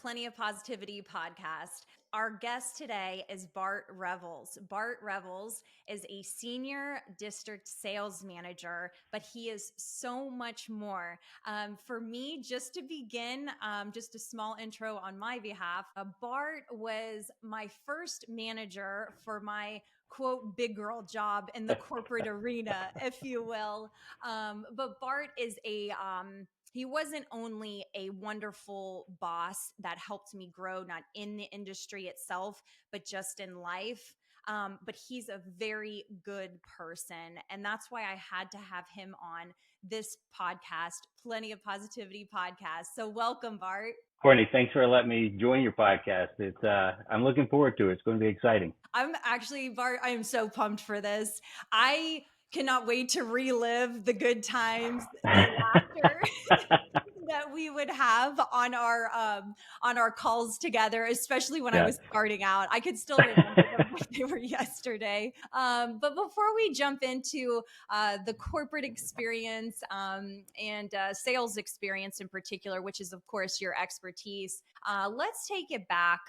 Plenty of Positivity podcast. Our guest today is Bart Revels. Bart Revels is a senior district sales manager, but he is so much more. For me, just to begin, just a small intro on my behalf, Bart was my first manager for my quote big girl job in the corporate arena, if you will. But Bart is he wasn't only a wonderful boss that helped me grow, not in the industry itself, but just in life. But he's a very good person. And that's why I had to have him on this podcast, Plenty of Positivity podcast. So welcome, Bart. Courtney, thanks for letting me join your podcast. I'm looking forward to it. It's going to be exciting. I'm actually, Bart, I am so pumped for this. I cannot wait to relive the good times, the laughter that we would have on our calls together, especially when I was starting out. I could still remember them like they were yesterday. But before we jump into the corporate experience and sales experience in particular, which is of course your expertise, let's take it back.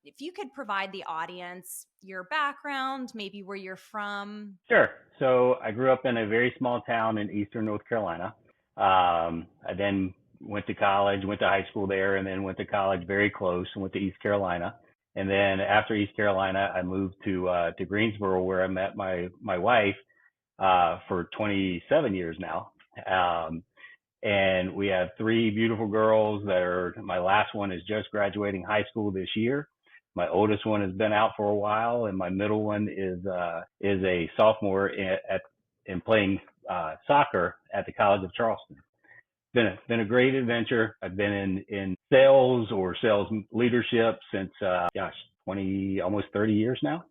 If you could provide the audience your background, maybe where you're from. Sure. So I grew up in a very small town in eastern North Carolina. I then went to college, went to high school there, and then went to college very close and went to East Carolina. And then after East Carolina, I moved to Greensboro, where I met my wife for 27 years now. And we have three beautiful girls my last one is just graduating high school this year. My oldest one has been out for a while, and my middle one is a sophomore in playing soccer at the College of Charleston. Been a great adventure. I've been in sales or sales leadership since almost 30 years now.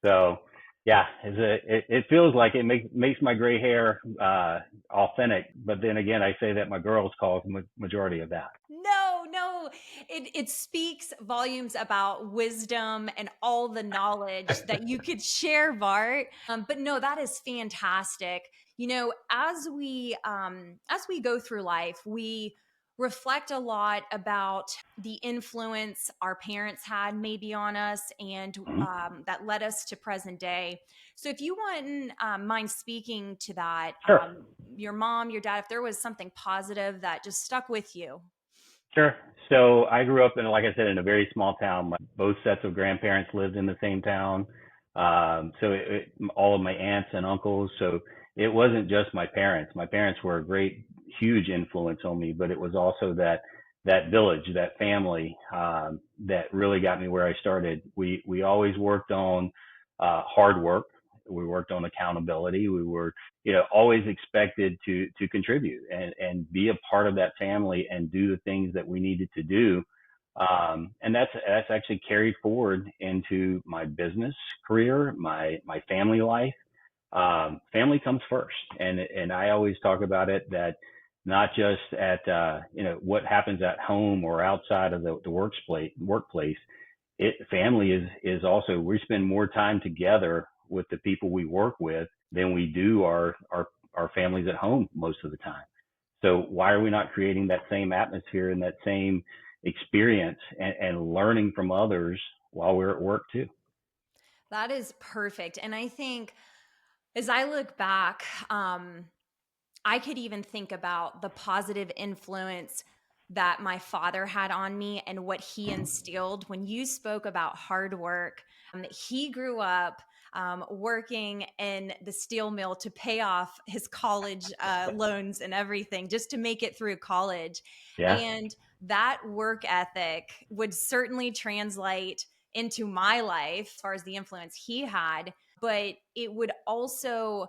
So yeah, it feels like it makes my gray hair authentic. But then again, I say that my girls cause majority of that. No, it speaks volumes about wisdom and all the knowledge that you could share, Bart. But no, that is fantastic. You know, as we go through life, we reflect a lot about the influence our parents had maybe on us and that led us to present day. So if you wouldn't mind speaking to that, Sure. your mom, your dad, if there was something positive that just stuck with you. Sure. So I grew up like I said, in a very small town. Both sets of grandparents lived in the same town. All of my aunts and uncles. So it wasn't just my parents. My parents were a great, huge influence on me, but it was also that village, that family, that really got me where I started. We always worked on, hard work. We worked on accountability. We were, always expected to contribute and be a part of that family and do the things that we needed to do. And that's actually carried forward into my business career, my family life. Family comes first. And I always talk about it that not just at, what happens at home or outside of the workplace. Family is also, we spend more time together with the people we work with than we do our families at home most of the time. So why are we not creating that same atmosphere and that same experience and learning from others while we're at work too? That is perfect. And I think as I look back, I could even think about the positive influence that my father had on me and what he instilled. When you spoke about hard work, he grew up working in the steel mill to pay off his college loans and everything just to make it through college. Yeah. And that work ethic would certainly translate into my life as far as the influence he had, but it would also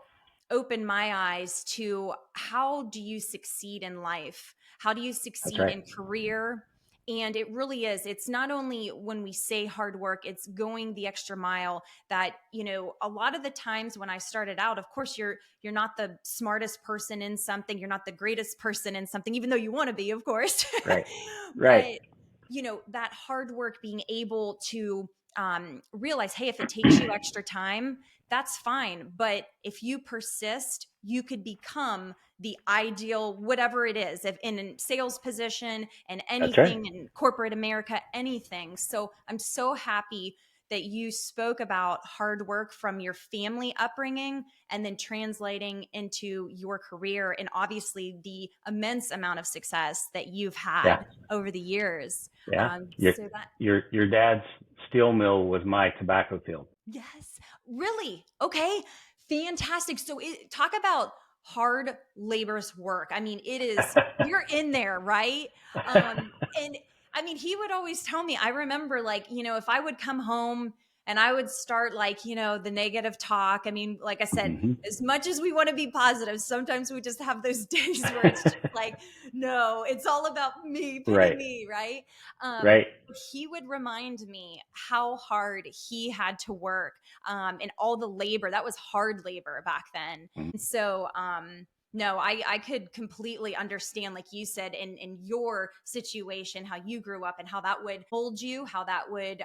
open my eyes to how do you succeed in life? How do you succeed in career? And it really is. It's not only when we say hard work, it's going the extra mile that, a lot of the times when I started out, of course, you're not the smartest person in something. You're not the greatest person in something, even though you want to be, of course. Right. But, that hard work, being able to realize, hey, if it takes you extra time, that's fine. But if you persist, you could become the ideal, whatever it is, if in a sales position and That's right. anything in corporate America, anything. So I'm so happy that you spoke about hard work from your family upbringing and then translating into your career and obviously the immense amount of success that you've Yeah. had over the years. Yeah. Your So that, your dad's steel mill was my tobacco field. yes, really? Okay, fantastic. So talk about hard labor's work. I mean, it is, you're in there, right? And I mean, he would always tell me, I remember like, if I would come home and I would start like, the negative talk. I mean, like I said, Hmm. as much as we want to be positive, sometimes we just have those days where it's just like, no, it's all about me, pity Right. me, right? Um, Right. he would remind me how hard he had to work, and all the labor that was hard labor back then. Mhm. And so, no, I could completely understand, like you said, in your situation, how you grew up and how that would hold you, how that would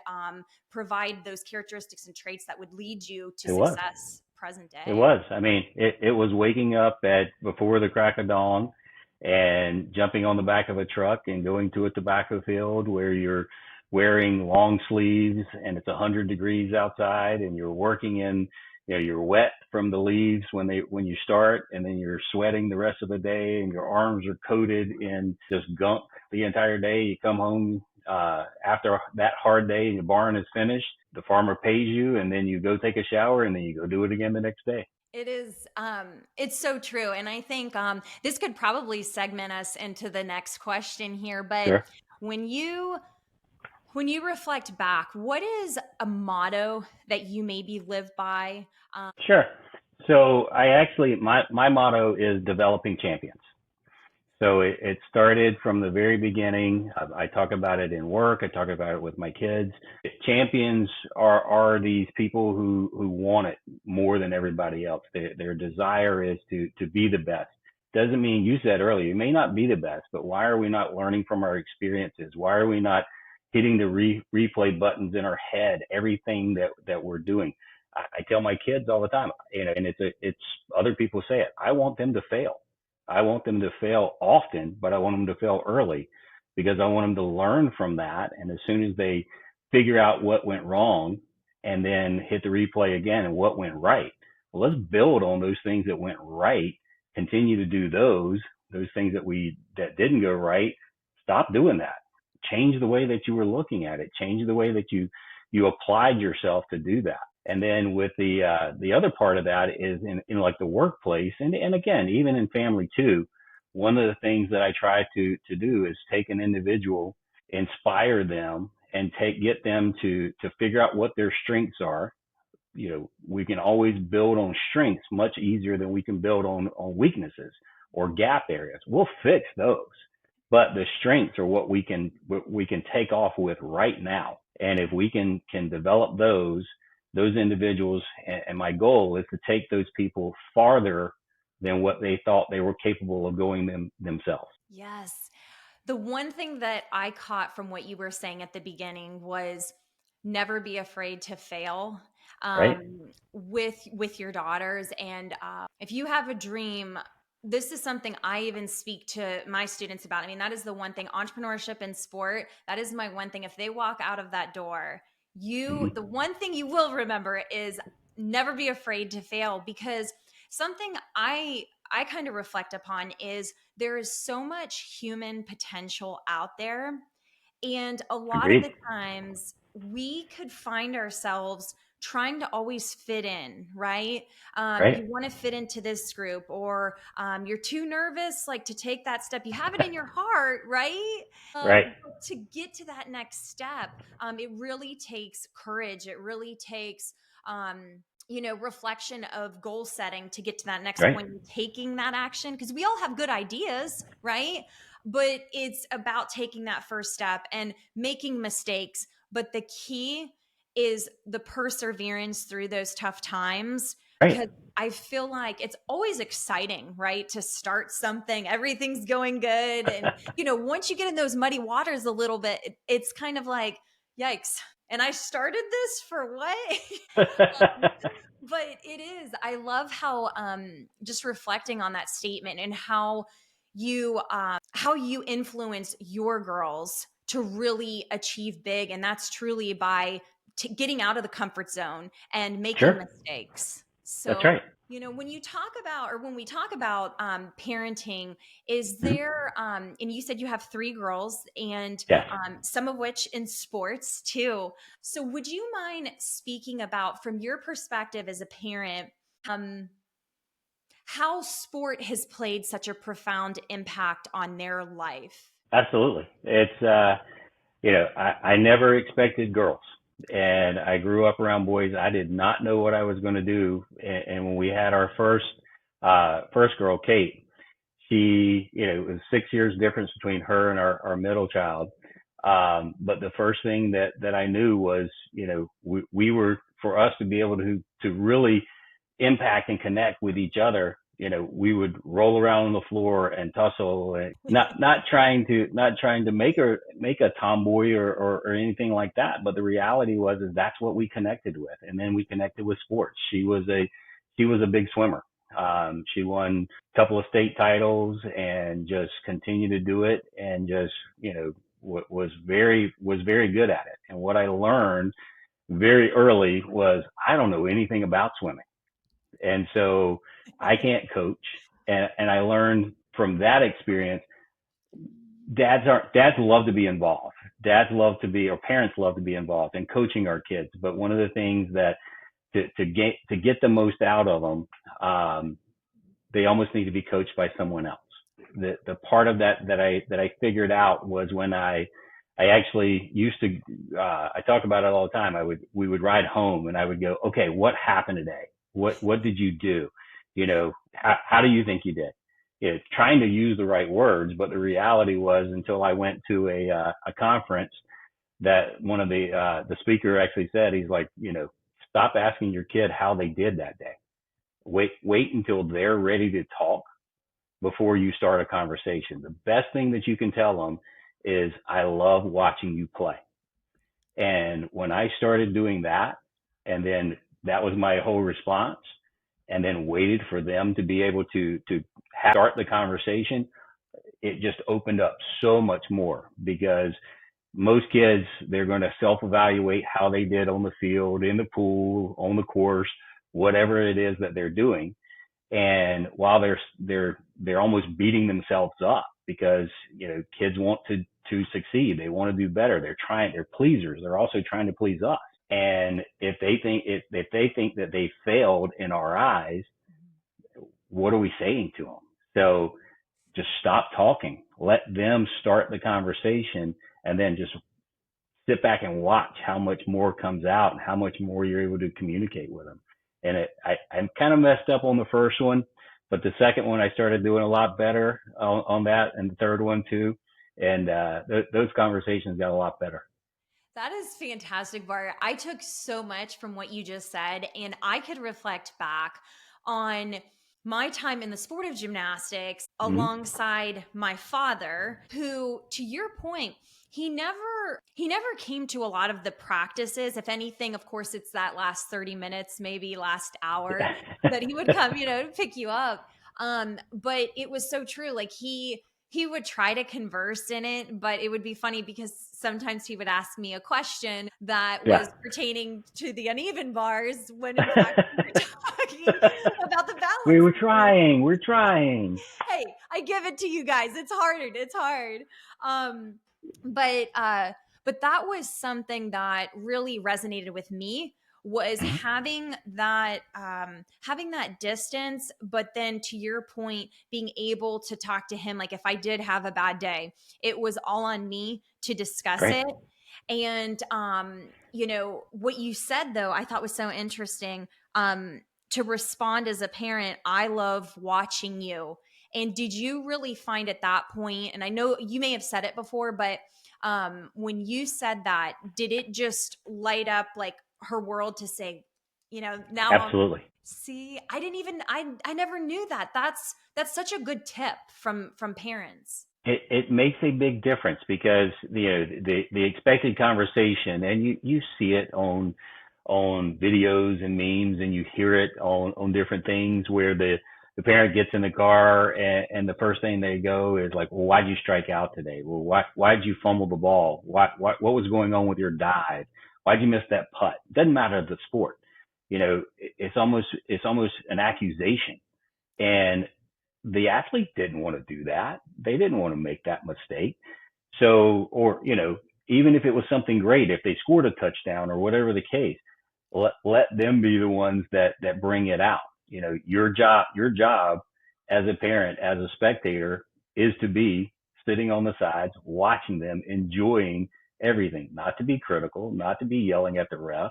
provide those characteristics and traits that would lead you to It was. success present It day. was. I mean, it was waking up at before the crack of dawn and jumping on the back of a truck and going to a tobacco field where you're wearing long sleeves and it's 100 degrees outside and you're working in, you're wet from the leaves when you start, and then you're sweating the rest of the day and your arms are coated in just gunk the entire day. You come home after that hard day and your barn is finished, the farmer pays you, and then you go take a shower, and then you go do it again the next day. It is, it's so true. And I think this could probably segment us into the next question here. But Sure. when you when you reflect back, what is a motto that you maybe live by? Sure. So I actually, my motto is developing champions. So it started from the very beginning. I talk about it in work. I talk about it with my kids. Champions are these people who want it more than everybody else. Their desire is to be the best. Doesn't mean, you said earlier, you may not be the best, but why are we not learning from our experiences? Why are we not hitting the replay buttons in our head, everything that we're doing? I tell my kids all the time, and it's other people say it. I want them to fail. I want them to fail often, but I want them to fail early because I want them to learn from that. And as soon as they figure out what went wrong and then hit the replay again and what went right, well, let's build on those things that went right, continue to do those things that didn't go right. Stop doing that. Change the way that you were looking at it. Change the way that you applied yourself to do that. And then with the other part of that is in like the workplace, and again, even in family too. One of the things that I try to do is take an individual, inspire them, and get them to figure out what their strengths are. We can always build on strengths much easier than we can build on weaknesses or gap areas. We'll fix those, but the strengths are what we can take off with right now. And if we can develop those individuals, and my goal is to take those people farther than what they thought they were capable of going themselves. Yes. The one thing that I caught from what you were saying at the beginning was never be afraid to fail, Right. with your daughters. And if you have a dream, this is something I even speak to my students about. I mean, that is the one thing, entrepreneurship and sport, that is my one thing. If they walk out of that door, Hmm. the one thing you will remember is never be afraid to fail, because something I kind of reflect upon is there is so much human potential out there. And a lot of Agreed. the times we could find ourselves trying to always fit in, right? Right. You want to fit into this group, or you're too nervous, like to take that step. You have it in your heart, right? Right. But to get to that next step, it really takes courage. It really takes, reflection of goal setting to get to that next Right. point and taking that action, because we all have good ideas, right? But it's about taking that first step and making mistakes. But the key is the perseverance through those tough times, Right. because I feel like it's always exciting, right? To start something, everything's going good. And, once you get in those muddy waters a little bit, it's kind of like, yikes. And I started this for what? But it is. I love how just reflecting on that statement and how you influence your girls to really achieve big, and that's truly by getting out of the comfort zone and making Sure. mistakes. That's So right. when you talk about, or when we talk about parenting, is Mhm. there and you said you have three girls, and Yes. some of which in sports too. So would you mind speaking about, from your perspective as a parent, um, how sport has played such a profound impact on their life? Absolutely. It's, I never expected girls, and I grew up around boys. I did not know what I was going to do. And when we had our first girl, Kate, she, it was 6 years difference between her and our middle child. But the first thing that I knew was, we were, for us to be able to really impact and connect with each other, we would roll around on the floor and tussle, and not trying to make a tomboy or anything like that. But the reality is that's what we connected with. And then we connected with sports. She was a big swimmer. She won a couple of state titles and just continued to do it, and just, was very good at it. And what I learned very early was I don't know anything about swimming. And so I can't coach. And I learned from that experience, dads love to be involved. Dads love to be, or parents love to be involved in coaching our kids. But one of the things that to get the most out of them, they almost need to be coached by someone else. The part of that I figured out was when I actually used to, I talk about it all the time. We would ride home, and I would go, okay, what happened today? What did you do? How do you think you did? Trying to use the right words, but the reality was, until I went to a conference, that one of the speaker actually said, he's like, stop asking your kid how they did that day. Wait until they're ready to talk before you start a conversation. The best thing that you can tell them is, I love watching you play. And when I started doing that, and then that was my whole response, and then waited for them to be able to start the conversation, it just opened up so much more. Because most kids, they're going to self-evaluate how they did on the field, in the pool, on the course, whatever it is that they're doing. And while they're almost beating themselves up, because kids want to succeed, they want to do better, they're pleasers, they're also trying to please us. And if they think that they failed in our eyes, what are we saying to them? So just stop talking, let them start the conversation, and then just sit back and watch how much more comes out and how much more you're able to communicate with them. And I kind of messed up on the first one, but the second one I started doing a lot better on that, and the third one too. And those conversations got a lot better. That is fantastic, Bart. I took so much from what you just said, and I could reflect back on my time in the sport of gymnastics Mm-hmm. alongside my father, who, to your point, he never came to a lot of the practices. If anything, of course, it's that last 30 minutes, maybe last hour, that he would come, to pick you up. But it was so true. Like, he would try to converse in it, but it would be funny because sometimes he would ask me a question that Yeah. was pertaining to the uneven bars, when in fact we were talking about the we balance were beam. trying. We're trying. Hey, I give it to you guys. It's hard. It's hard. Um, but that was something that really resonated with me, was Mm-hmm. having that distance, but then, to your point, being able to talk to him. Like, if I did have a bad day, it was all on me to discuss Great. it. And what you said, though, I thought was so interesting. To respond as a parent, I love watching you. And did you really find at that point, and I know you may have said it before, but when you said that, did it just light up like her world to say, now Absolutely. see, I didn't even, I never knew that. That's such a good tip from parents. It makes a big difference because the expected conversation, and you see it on videos and memes, and you hear it on different things where the parent gets in the car, and the first thing they go is like, well, why'd you strike out today? Well, why'd you fumble the ball? What was going on with your dive? Why'd you miss that putt? Doesn't matter the sport. It's almost an accusation. And the athlete didn't want to do that. They didn't want to make that mistake. So, or, even if it was something great, if they scored a touchdown or whatever the case, let them be the ones that bring it out. Your job as a parent, as a spectator, is to be sitting on the sides, watching them, enjoying everything, not to be critical, not to be yelling at the refs.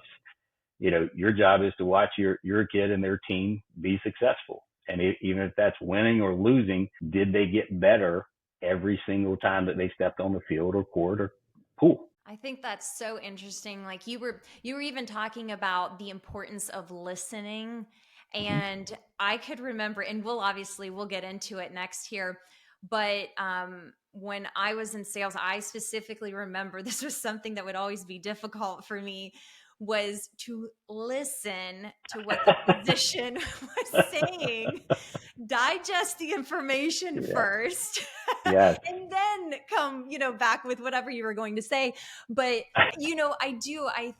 Your job is to watch your kid and their team be successful. And even if that's winning or losing, did they get better every single time that they stepped on the field or court or pool? I think that's so interesting. Like you were even talking about the importance of listening. Mm-hmm. And I could remember, and we'll get into it next here. But when I was in sales, I specifically remember this was something that would always be difficult for me, was to listen to what the physician was saying, digest the information Yeah. first, Yes. and then come, back with whatever you were going to say. But, I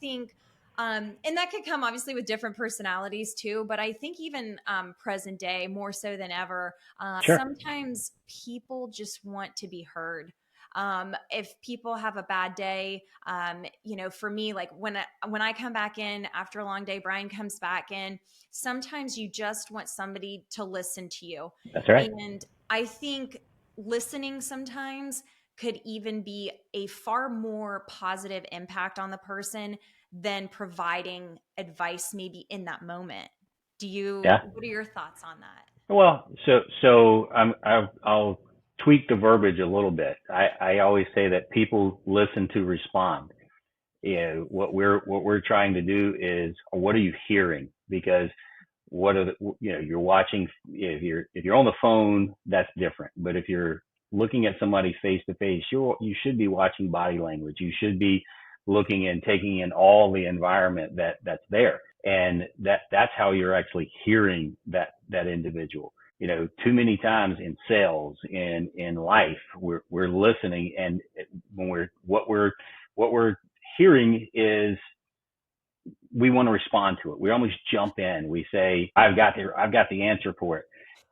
think, and that could come obviously with different personalities too, but I think even present day, more so than ever, Sure. sometimes people just want to be heard. If people have a bad day, for me, like when I come back in after a long day, Brian comes back in, sometimes you just want somebody to listen to you. That's right. And I think listening sometimes could even be a far more positive impact on the person than providing advice maybe in that moment. Yeah. What are your thoughts on that? Well, I'll tweak the verbiage a little bit. I always say that people listen to respond. What we're trying to do is, what are you hearing? Because what are you're watching, if you're on the phone, that's different. But if you're looking at somebody face to face, you should be watching body language. You should be looking and taking in all the environment that's there. And that's how you're actually hearing that individual. Too many times in sales, in life, we're listening, and when what we're hearing is, we want to respond to it. We almost jump in. We say, I've got the answer for it.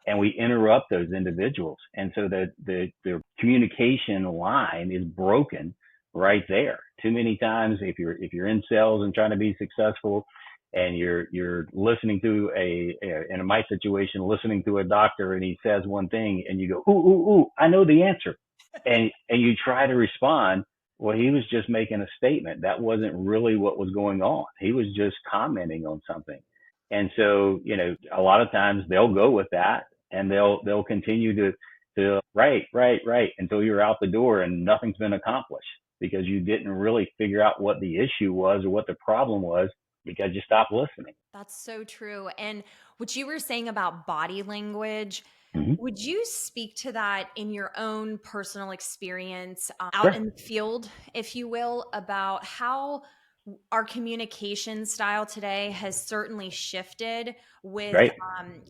And we interrupt those individuals. And so the communication line is broken right there. Too many times, if you're in sales and trying to be successful, and you're listening to in my situation, listening to a doctor, and he says one thing, and you go, ooh, ooh, ooh, I know the answer. And you try to respond. Well, he was just making a statement. That wasn't really what was going on. He was just commenting on something. And so, a lot of times they'll go with that, and they'll continue to right until you're out the door and nothing's been accomplished, because you didn't really figure out what the issue was or what the problem was, because you stopped listening. That's so true. And what you were saying about body language, Mm-hmm. would you speak to that in your own personal experience out Sure. in the field, if you will, about how our communication style today has certainly shifted with Right.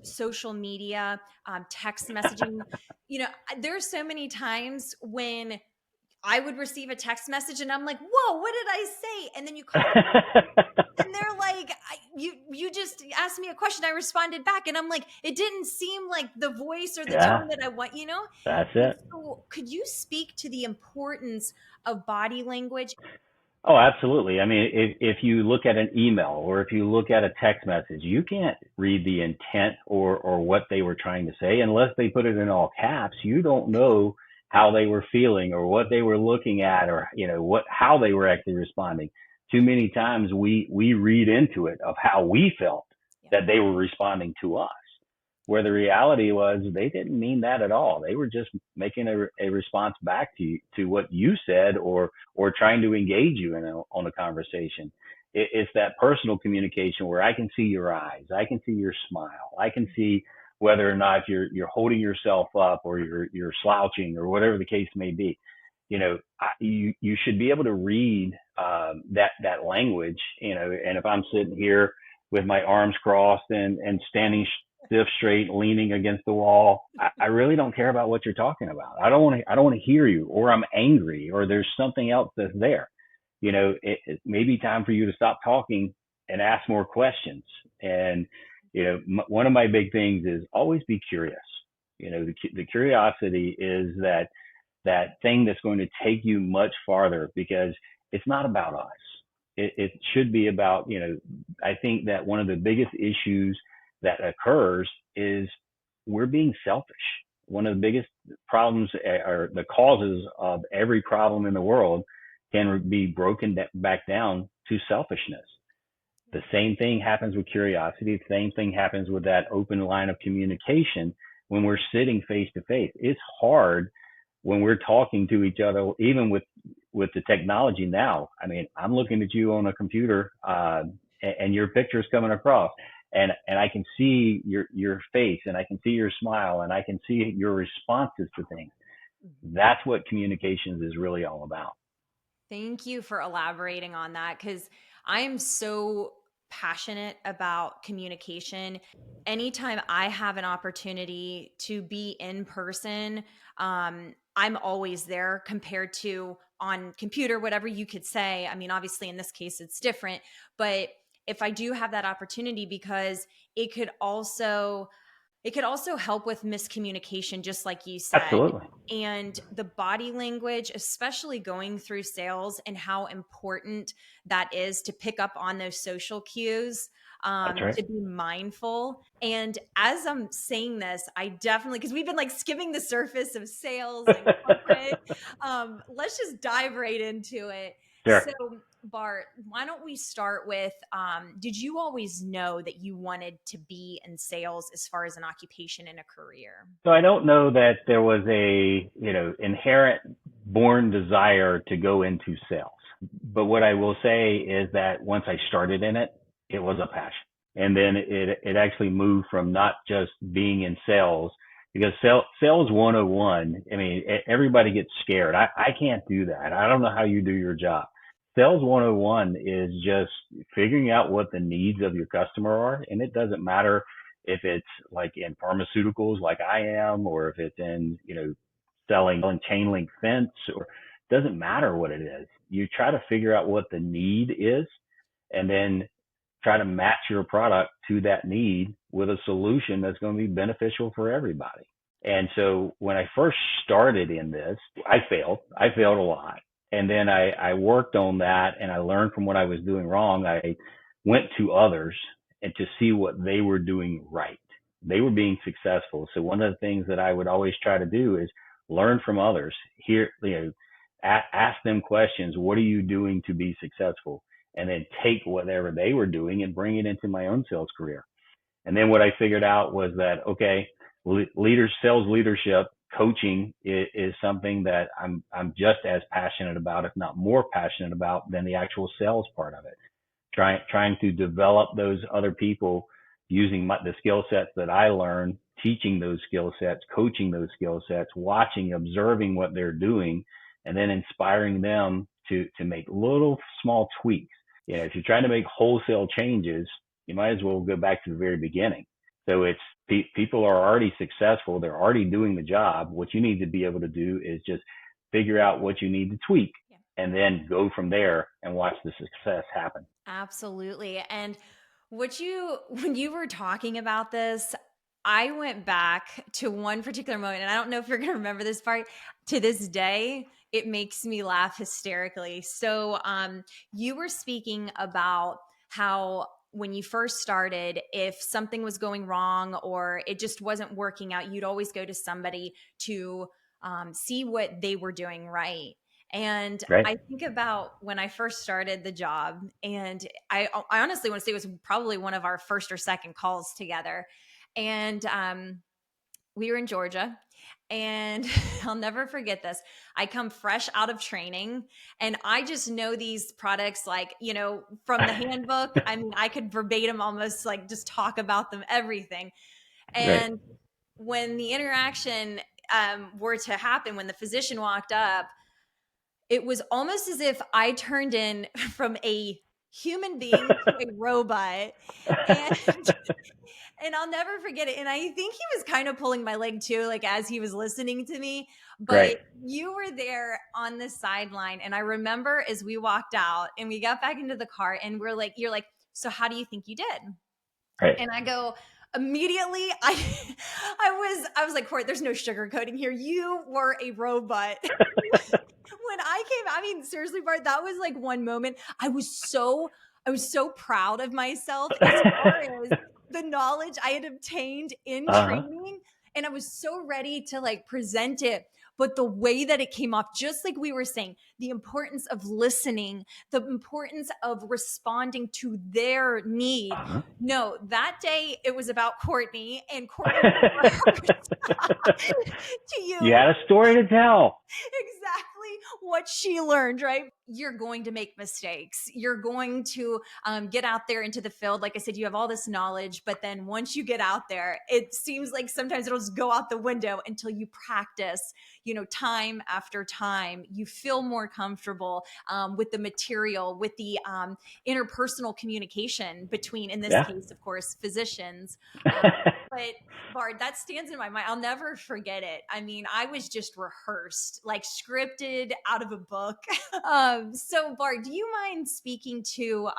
social media, text messaging? There's so many times when I would receive a text message and I'm like, whoa, what did I say? And then you call and they're like, you just asked me a question, I responded back, and I'm like, it didn't seem like the voice or the Yeah, tone that I want. that's And it. so could you speak to the importance of body language? Oh, absolutely. I mean, if you look at an email, or if you look at a text message, you can't read the intent or what they were trying to say unless they put it in all caps. You don't know how they were feeling, or what they were looking at, or how they were actually responding. Too many times we read into it of how we felt Yeah. that they were responding to us, where the reality was they didn't mean that at all. They were just making a response back to what you said, or trying to engage you on a conversation. It's that personal communication where I can see your eyes, I can see your smile, I can see whether or not you're holding yourself up or you're slouching or whatever the case may be. You should be able to read that language. And if I'm sitting here with my arms crossed and standing stiff straight, leaning against the wall, I really don't care about what you're talking about. I don't want to hear you, or I'm angry, or there's something else that's there. It may be time for you to stop talking and ask more questions. And one of my big things is always be curious. The curiosity is that thing that's going to take you much farther, because it's not about us. It should be about, I think that one of the biggest issues that occurs is we're being selfish. One of the biggest problems, or the causes of every problem in the world, can be broken back down to selfishness. The same thing happens with curiosity. The same thing happens with that open line of communication when we're sitting face to face. It's hard when we're talking to each other, even with the technology now. I mean, I'm looking at you on a computer, and your picture's coming across, and I can see your face, and I can see your smile, and I can see your responses to things. That's what communications is really all about. Thank you for elaborating on that, because I am so passionate about communication. Anytime I have an opportunity to be in person, I'm always there compared to on computer, whatever you could say. I mean, obviously, in this case, it's different, but if I do have that opportunity, because it could also it could also help with miscommunication, just like you said. Absolutely. And the body language, especially going through sales, and how important that is to pick up on those social cues, That's right. to be mindful. And as I'm saying this, I definitely, because we've been like skimming the surface of sales and corporate, let's just dive right into it. So, Sure. Bart, why don't we start with, did you always know that you wanted to be in sales as far as an occupation and a career? So I don't know that there was a, inherent born desire to go into sales. But what I will say is that once I started in it, it was a passion. And then it actually moved from not just being in sales, because sales 101, I mean, everybody gets scared. I can't do that. I don't know how you do your job. Sales 101 is just figuring out what the needs of your customer are. And it doesn't matter if it's like in pharmaceuticals like I am, or if it's in, selling chain link fence, or doesn't matter what it is. You try to figure out what the need is, and then try to match your product to that need with a solution that's going to be beneficial for everybody. And so when I first started in this, I failed. I failed a lot. And then I worked on that, and I learned from what I was doing wrong. I went to others and to see what they were doing right. They were being successful. So one of the things that I would always try to do is learn from others. Here, ask them questions. What are you doing to be successful? And then take whatever they were doing and bring it into my own sales career. And then what I figured out was that, okay, sales leadership, coaching is something that I'm just as passionate about, if not more passionate about, than the actual sales part of it. Trying to develop those other people using the skill sets that I learned, teaching those skill sets, coaching those skill sets, watching, observing what they're doing, and then inspiring them to make little small tweaks. If you're trying to make wholesale changes, you might as well go back to the very beginning. So it's people are already successful. They're already doing the job. What you need to be able to do is just figure out what you need to tweak, and then go from there and watch the success happen. Absolutely. And when you were talking about this, I went back to one particular moment, and I don't know if you're going to remember this part. To this day, it makes me laugh hysterically. So, you were speaking about how when you first started, if something was going wrong or it just wasn't working out, you'd always go to somebody to see what they were doing right. And Right. I think about when I first started the job, and I honestly want to say it was probably one of our first or second calls together. And we were in Georgia, and I'll never forget this. I come fresh out of training, and I just know these products like, from the handbook. I mean, I could verbatim almost like just talk about them, everything. Right. And when the interaction were to happen, when the physician walked up, it was almost as if I turned in from a human being to a robot. And and I'll never forget it. And I think he was kind of pulling my leg too, like as he was listening to me. But Right. you were there on the sideline. And I remember as we walked out and we got back into the car and we're like, you're like, so how do you think you did? Right. And I go, immediately, I was like, Court, there's no sugarcoating here. You were a robot. When I came, I mean, seriously, Bart, that was like one moment. I was so proud of myself as far as the knowledge I had obtained in Uh-huh. training. And I was so ready to like present it. But the way that it came off, just like we were saying, the importance of listening, the importance of responding to their need. Uh-huh. No, that day it was about Courtney, and Courtney rehearsed to You you had a story to tell. exactly what she learned, right? You're going to make mistakes. You're going to get out there into the field. Like I said, you have all this knowledge, but then once you get out there, it seems like sometimes it'll just go out the window until you practice, time after time. You feel more comfortable with the material, with the interpersonal communication between, in this Yeah. case, of course, physicians. But Bard, that stands in my mind. I'll never forget it. I mean, I was just rehearsed, like scripted out of a book. So, Bard, do you mind speaking to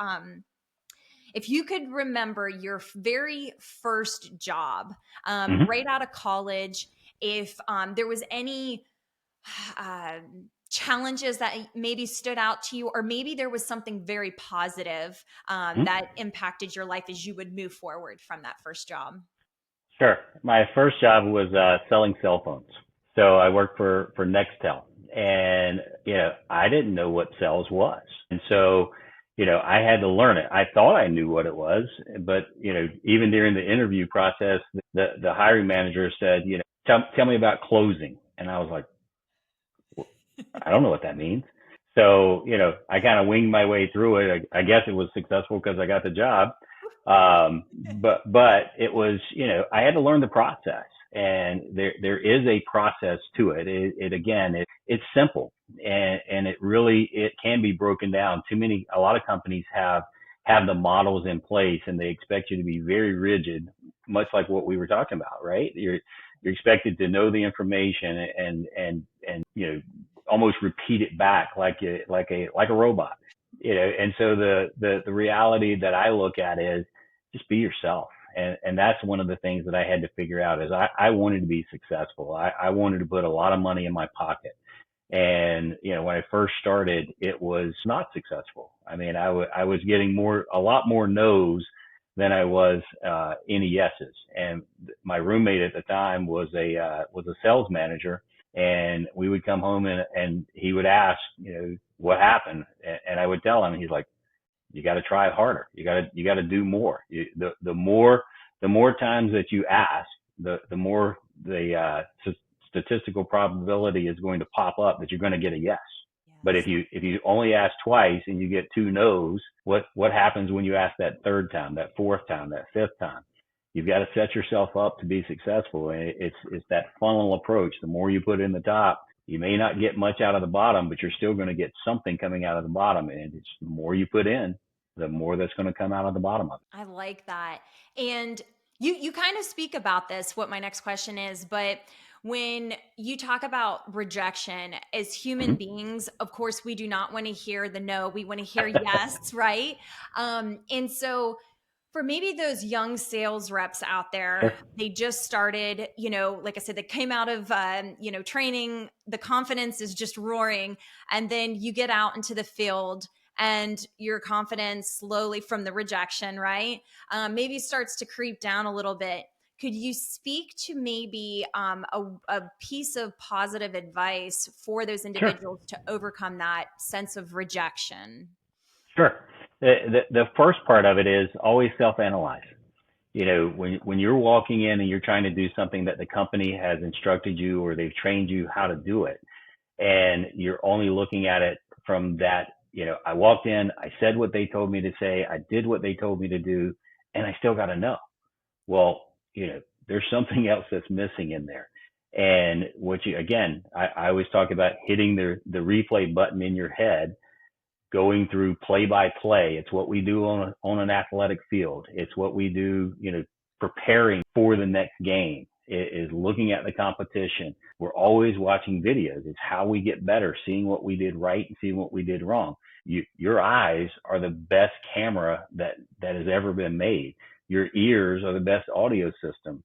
if you could remember your very first job Hmm. right out of college, if there was any uh, challenges that maybe stood out to you, or maybe there was something very positive that impacted your life as you would move forward from that first job? Sure. My first job was selling cell phones. So I worked for Nextel, and I didn't know what sales was, and so I had to learn it. I thought I knew what it was, but even during the interview process, the hiring manager said, tell me about closing, and I was like, I don't know what that means. So, I kind of winged my way through it. I guess it was successful because I got the job. But it was, I had to learn the process, and there is a process to it. It's simple, and it can be broken down. A lot of companies have the models in place, and they expect you to be very rigid, much like what we were talking about, right? You're expected to know the information and almost repeat it back like a robot. And so the reality that I look at is just be yourself. And that's one of the things that I had to figure out is I wanted to be successful. I wanted to put a lot of money in my pocket. And, when I first started, it was not successful. I mean, I was getting a lot more no's than I was, any yeses. And my roommate at the time was a sales manager, and we would come home and he would ask, what happened? And I would tell him, he's like, you got to try harder. You got to do more. The more times that you ask, the more statistical probability is going to pop up that you're going to get a yes. But if Yes. you only ask twice and you get two no's, what happens when you ask that third time, that fourth time, that fifth time? You've got to set yourself up to be successful. And it's that funnel approach. The more you put in the top, you may not get much out of the bottom, but you're still going to get something coming out of the bottom. And it's the more you put in, the more that's going to come out of the bottom of I like that. And you kind of speak about this, what my next question is, but when you talk about rejection as it. human beings, of course, we do not want to hear the no. We want to hear yes, right? And so for maybe those young sales reps out there, Sure. they just started, like I said, they came out of, training, the confidence is just roaring. And then you get out into the field and your confidence slowly from the rejection, right? Maybe starts to creep down a little bit. Could you speak to maybe a piece of positive advice for those Sure. individuals to overcome that sense of rejection? Sure. The first part of it is always self-analyze. When you're walking in and you're trying to do something that the company has instructed you or they've trained you how to do it, and you're only looking at it from that, I walked in, I said what they told me to say, I did what they told me to do, and I still got to know. Well, there's something else that's missing in there. And again, I always talk about hitting the replay button in your head, going through play by play. It's what we do on an athletic field. It's what we do, preparing for the next game. It is looking at the competition. We're always watching videos. It's how we get better, seeing what we did right and seeing what we did wrong. Your eyes are the best camera that has ever been made. Your ears are the best audio system.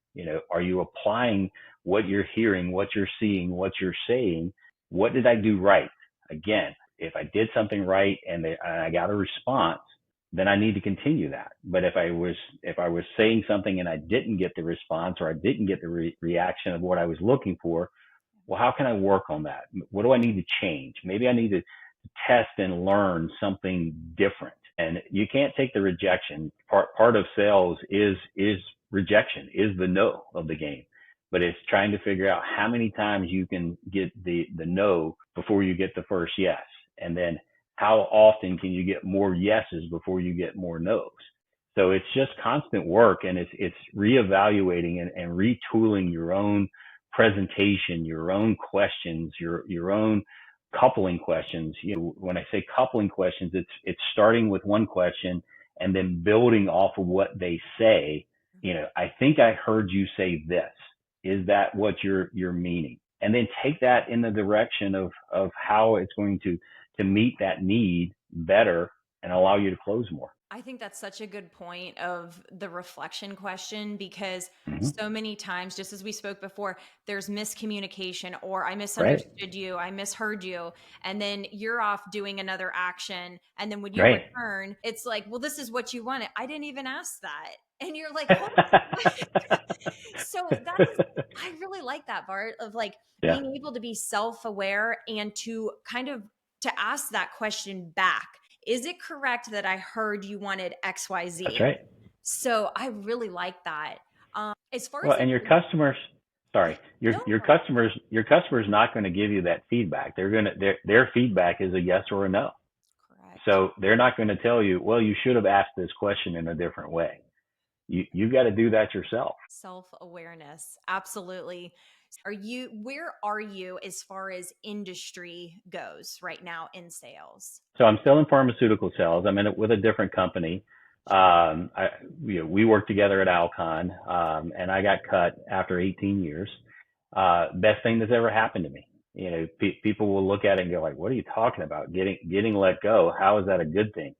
Are you applying what you're hearing, what you're seeing, what you're saying? What did I do right? Again, if I did something right and I got a response, then I need to continue that. But if I was saying something and I didn't get the response, or I didn't get the reaction of what I was looking for, well, how can I work on that? What do I need to change? Maybe I need to test and learn something different. And you can't take the rejection. Part of sales is rejection, is the no of the game. But it's trying to figure out how many times you can get the no before you get the first yes. And then how often can you get more yeses before you get more no's? So it's just constant work, and it's reevaluating and retooling your own presentation, your own questions, your own coupling questions. When I say coupling questions, it's starting with one question and then building off of what they say. I think I heard you say this. Is that what you're meaning? And then take that in the direction of how it's going to meet that need better and allow you to close more. I think that's such a good point of the reflection question, because Mm-hmm. so many times, just as we spoke before, there's miscommunication, or I Right. misunderstood you, I misheard you, and then you're off doing another action. And then when you Right. return, it's like, well, this is what you wanted. I didn't even ask that. And you're like, hold on. So I really like that, Bart, of like Yeah. being able to be self-aware and to kind of to ask that question back. Is it correct that I heard you wanted XYZ? That's right. So I really like that. As far Well, as and your customers, no, your customers not going to give you that feedback. Their feedback is a yes or a no. correct. So they're not going to tell you, well, you should have asked this question in a different way. You got to do that yourself. Self-awareness, absolutely. Where are you as far as industry goes right now in sales? So I'm still in pharmaceutical sales. I'm in it with a different company. We worked together at Alcon, and I got cut after 18 years. Best thing that's ever happened to me. People will look at it and go like, what are you talking about? Getting let go. How is that a good thing?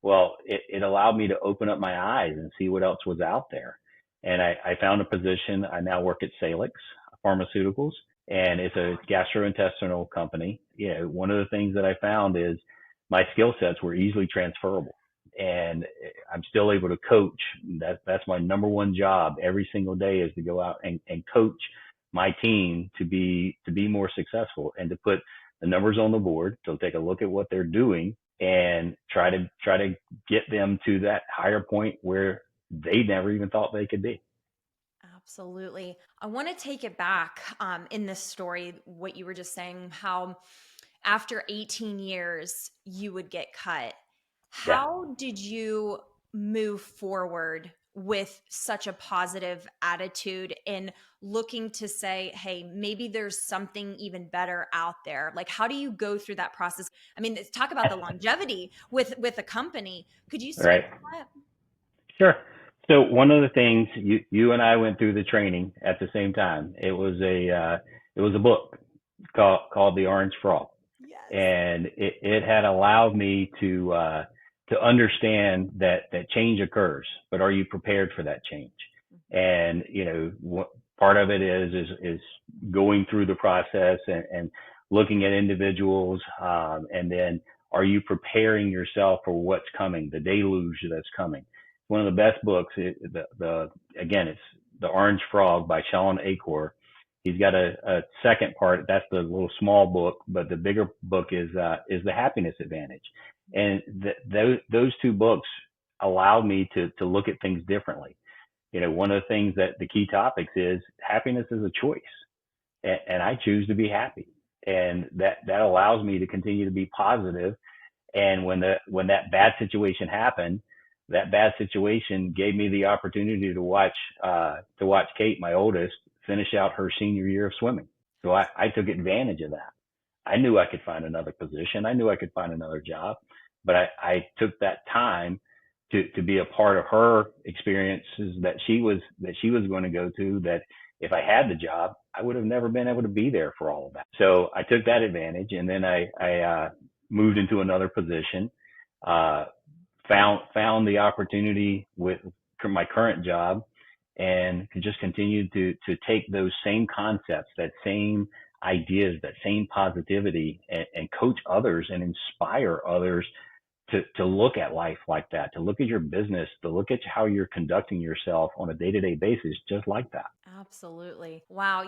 Well, it allowed me to open up my eyes and see what else was out there. And I found a position. I now work at Salix Pharmaceuticals, and it's a gastrointestinal company. One of the things that I found is my skill sets were easily transferable, and I'm still able to coach. That's my number one job every single day, is to go out and coach my team to be more successful and to put the numbers on the board, to take a look at what they're doing and try to get them to that higher point where they never even thought they could be. Absolutely. I want to take it back in this story, what you were just saying, how after 18 years you would get cut. Yeah. How did you move forward with such a positive attitude in looking to say, hey, maybe there's something even better out there? Like, how do you go through that process? I mean, talk about the longevity with a company. Could you speak Right. to that? Sure. So one of the things, you and I went through the training at the same time. It was a book called The Orange Frog. Yes. And it had allowed me to understand that change occurs, but are you prepared for that change? And part of it is going through the process and looking at individuals, and then are you preparing yourself for what's coming, the deluge that's coming? One of the best books, again, it's The Orange Frog by Sean Acor. He's got a second part. That's the little small book, but the bigger book is The Happiness Advantage. And those two books allowed me to look at things differently. One of the things that the key topics is happiness is a choice, and I choose to be happy, and that allows me to continue to be positive. And when that bad situation happened, that bad situation gave me the opportunity to watch Kate, my oldest, finish out her senior year of swimming. So I took advantage of that. I knew I could find another position. I knew I could find another job, but I took that time to be a part of her experiences that she was going to go to, that if I had the job, I would have never been able to be there for all of that. So I took that advantage, and then I moved into another position, uh, found the opportunity with my current job, and just continued to take those same concepts, that same ideas, that same positivity, and coach others and inspire others to look at life like that, to look at your business, to look at how you're conducting yourself on a day-to-day basis, just like that. Absolutely. Wow.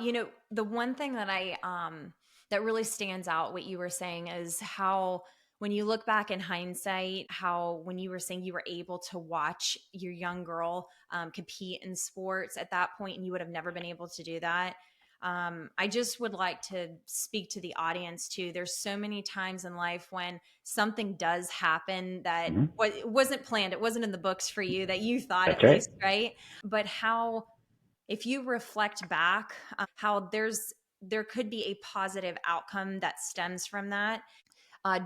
The one thing that that really stands out what you were saying is how when you look back in hindsight, how when you were saying you were able to watch your young girl compete in sports at that point and you would have never been able to do that. I just would like to speak to the audience too. There's so many times in life when something does happen that Mm-hmm. it wasn't planned. It wasn't in the books for you that you thought That's at right. least, right? But how if you reflect back, how there could be a positive outcome that stems from that.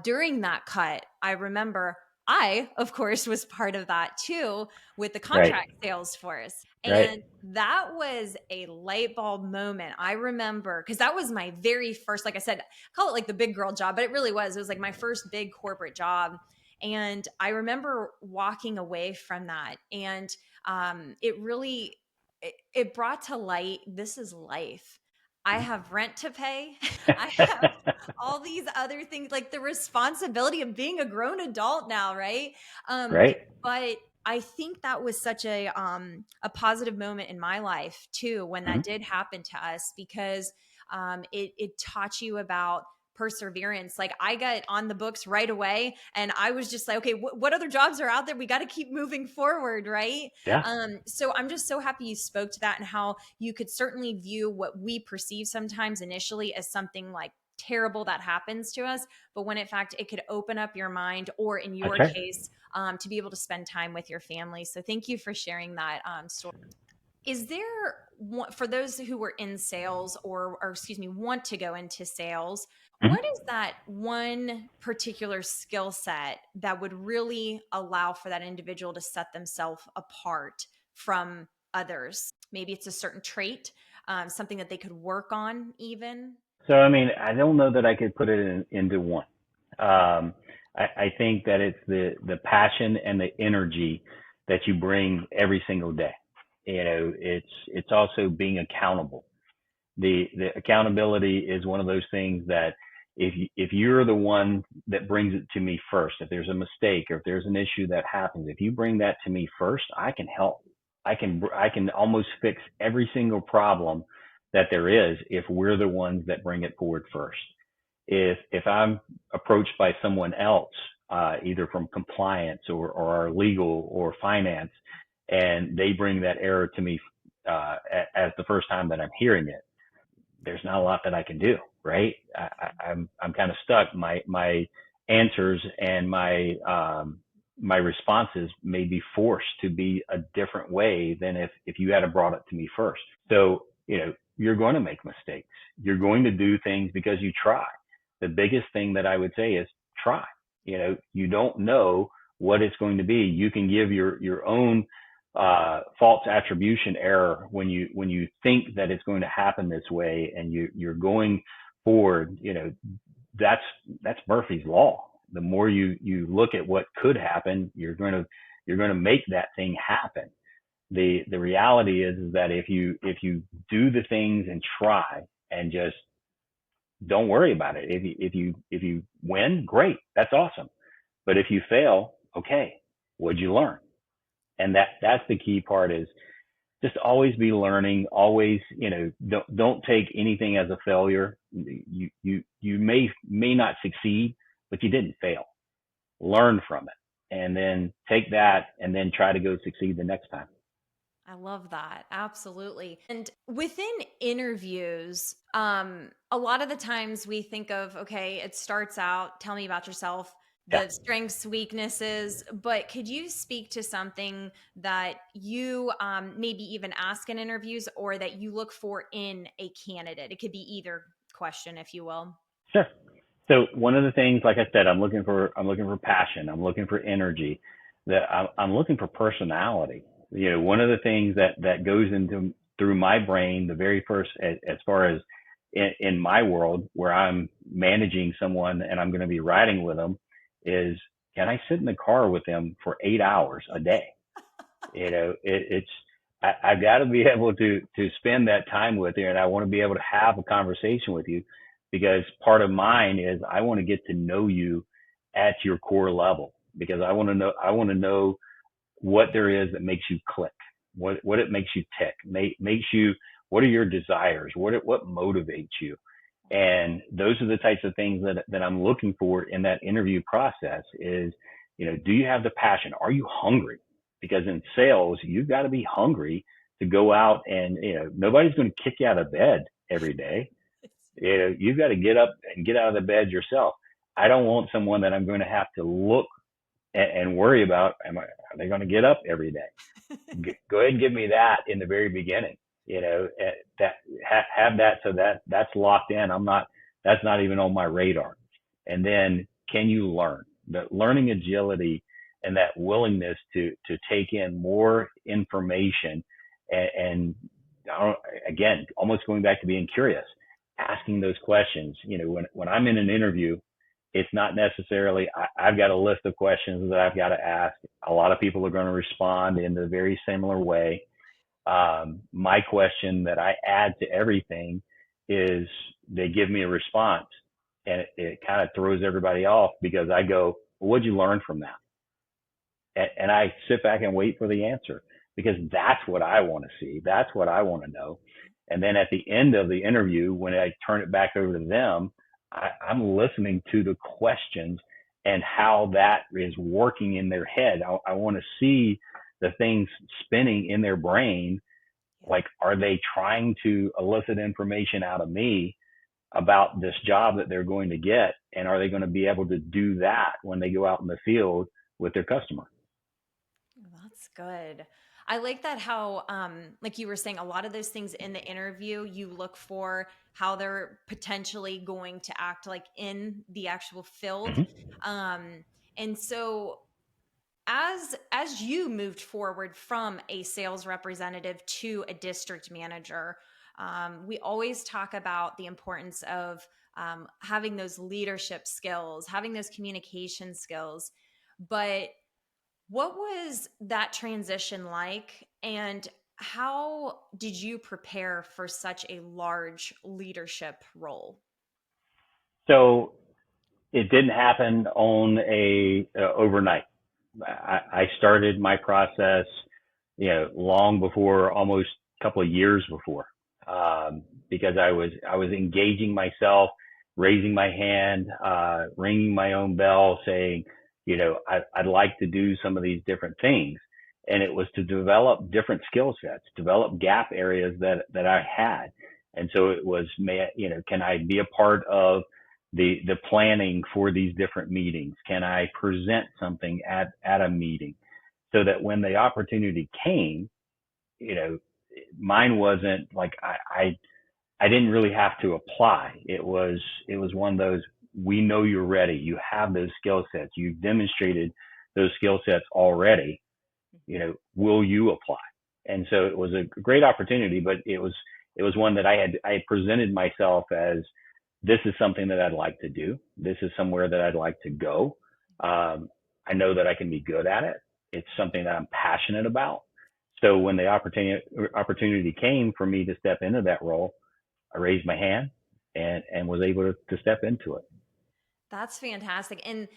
During that cut, I remember I, of course, was part of that too with the Right. contract sales force. Right. And that was a light bulb moment. I remember because that was my very first, like I said, call it like the big girl job, but it really was. It was like my first big corporate job. And I remember walking away from that. And it really, it brought to light this is life. I have rent to pay. I have all these other things, like the responsibility of being a grown adult now, right? Um, Right. but I think that was such a positive moment in my life too when Mm-hmm. that did happen to us because it taught you about perseverance. Like I got on the books right away, and I was just like, okay, what other jobs are out there? We got to keep moving forward, right? Yeah. So I'm just so happy you spoke to that and how you could certainly view what we perceive sometimes initially as something like terrible that happens to us, but when in fact it could open up your mind, or in That's your right. case, to be able to spend time with your family. So thank you for sharing that story. Is there one, for those who were in sales or excuse me, want to go into sales, Mm-hmm. what is that one particular skill set that would really allow for that individual to set themselves apart from others? Maybe it's a certain trait, something that they could work on even. So, I mean, I don't know that I could put it into one. Um, I think that it's the passion and the energy that you bring every single day. It's also being accountable. The accountability is one of those things that if you're the one that brings it to me first, if there's a mistake or if there's an issue that happens, if you bring that to me first, I can help. I can almost fix every single problem that there is if we're the ones that bring it forward first. If I'm approached by someone else, either from compliance or legal or finance, and they bring that error to me as the first time that I'm hearing it, there's not a lot that I can do, right? I'm kind of stuck. My answers and my responses may be forced to be a different way than if you had brought it to me first. So you're going to make mistakes. You're going to do things because you try. The biggest thing that I would say is try. You don't know what it's going to be. You can give your own false attribution error when you think that it's going to happen this way, and you're going forward. That's Murphy's law. The more you look at what could happen, you're going to make that thing happen. The reality is that if you do the things and try and just don't worry about it. If you win, great, that's awesome. But if you fail, okay, what'd you learn? And that's the key part, is just always be learning. Always, don't take anything as a failure. You may not succeed, but you didn't fail. Learn from it, and then take that, and then try to go succeed the next time. I love that. Absolutely. And within interviews, a lot of the times we think of, okay, it starts out, tell me about yourself. Yeah. the strengths, weaknesses, but could you speak to something that you maybe even ask in interviews or that you look for in a candidate? It could be either question, if you will. Sure. So one of the things, like I said, I'm looking for passion. I'm looking for energy. That I'm looking for personality. One of the things that goes into through my brain, the very first, as far as in my world where I'm managing someone and I'm going to be riding with them, is can I sit in the car with them for 8 hours a day? It's I've got to be able to spend that time with you, and I want to be able to have a conversation with you, because part of mine is I want to get to know you at your core level, because I want to know what there is that makes you click, what it makes you tick, makes you, what are your desires, what motivates you. And those are the types of things that I'm looking for in that interview process is, do you have the passion? Are you hungry? Because in sales, you've got to be hungry to go out, and, nobody's going to kick you out of bed every day. You've got to get up and get out of the bed yourself. I don't want someone that I'm going to have to look and worry about. Are they going to get up every day? Go ahead and give me that in the very beginning. That have that, so that's locked in. That's not even on my radar. And then, can you learn? The learning agility and that willingness to take in more information, and again, almost going back to being curious, asking those questions. When I'm in an interview, it's not necessarily I've got a list of questions that I've got to ask. A lot of people are going to respond in a very similar way. My question that I add to everything is they give me a response, and it kind of throws everybody off, because I go, well, what'd you learn from that? And I sit back and wait for the answer, because that's what I want to see. That's what I want to know. And then at the end of the interview, when I turn it back over to them, I'm listening to the questions and how that is working in their head. I want to see the things spinning in their brain. Like, are they trying to elicit information out of me about this job that they're going to get? And are they going to be able to do that when they go out in the field with their customer? That's good. I like that how, like you were saying, a lot of those things in the interview, you look for how they're potentially going to act like in the actual field. Mm-hmm. Um, and so as you moved forward from a sales representative to a district manager, we always talk about the importance of having those leadership skills, having those communication skills. But what was that transition like? And how did you prepare for such a large leadership role? So it didn't happen on a overnight. I started my process, long before, almost a couple of years before, because I was engaging myself, raising my hand, ringing my own bell, saying, I'd like to do some of these different things, and it was to develop different skill sets, develop gap areas that I had, and so it was, can I be a part of the planning for these different meetings? Can I present something at a meeting, so that when the opportunity came, you know, mine wasn't like I didn't really have to apply. It was one of those, we know you're ready. You have those skill sets. You've demonstrated those skill sets already. Will you apply? And so it was a great opportunity, but it was one that I had presented myself as, this is something that I'd like to do. This is somewhere that I'd like to go. I know that I can be good at it. It's something that I'm passionate about. So when the opportunity came for me to step into that role, I raised my hand and was able to step into it. That's fantastic. And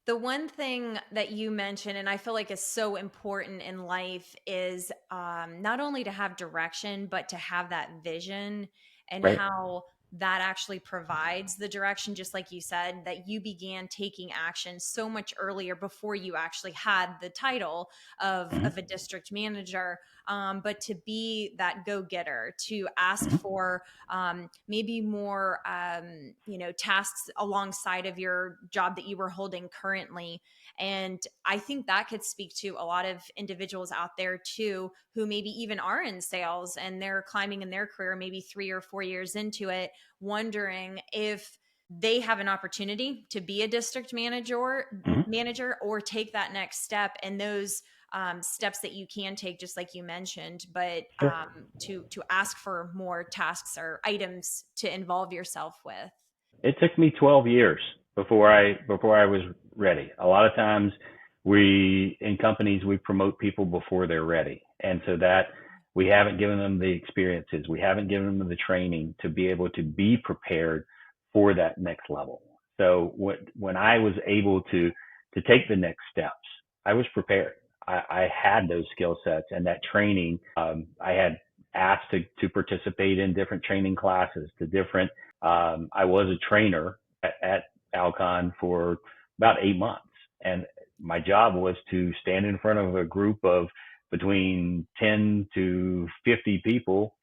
the one thing that you mentioned, and I feel like is so important in life, is not only to have direction, but to have that vision and Right. how that actually provides the direction, just like you said, that you began taking action so much earlier before you actually had the title of a district manager. But to be that go-getter, to ask for maybe more, tasks alongside of your job that you were holding currently. And I think that could speak to a lot of individuals out there too, who maybe even are in sales and they're climbing in their career, maybe 3 or 4 years into it, wondering if they have an opportunity to be a district manager or take that next step. And those steps that you can take, just like you mentioned, but Sure. to ask for more tasks or items to involve yourself with. It took me 12 years before I was ready. A lot of times in companies, we promote people before they're ready. And so that we haven't given them the experiences. We haven't given them the training to be able to be prepared for that next level. So when I was able to take the next steps, I was prepared. I had those skill sets and that training. I had asked to participate in different training classes I was a trainer at Alcon for about 8 months, and my job was to stand in front of a group of between 10 to 50 people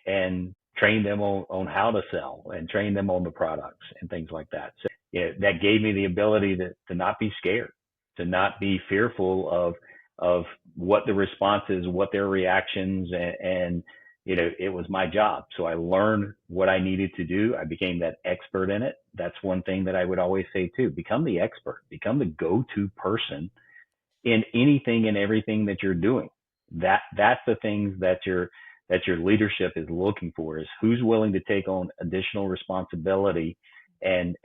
and train them on how to sell and train them on the products and things like that. So that gave me the ability to not be scared, to not be fearful of what the response is, what their reactions, and it was my job. So I learned what I needed to do. I became that expert in it. That's one thing that I would always say too. Become the expert, become the go-to person in anything and everything that you're doing. That's the things that your leadership is looking for, is who's willing to take on additional responsibility and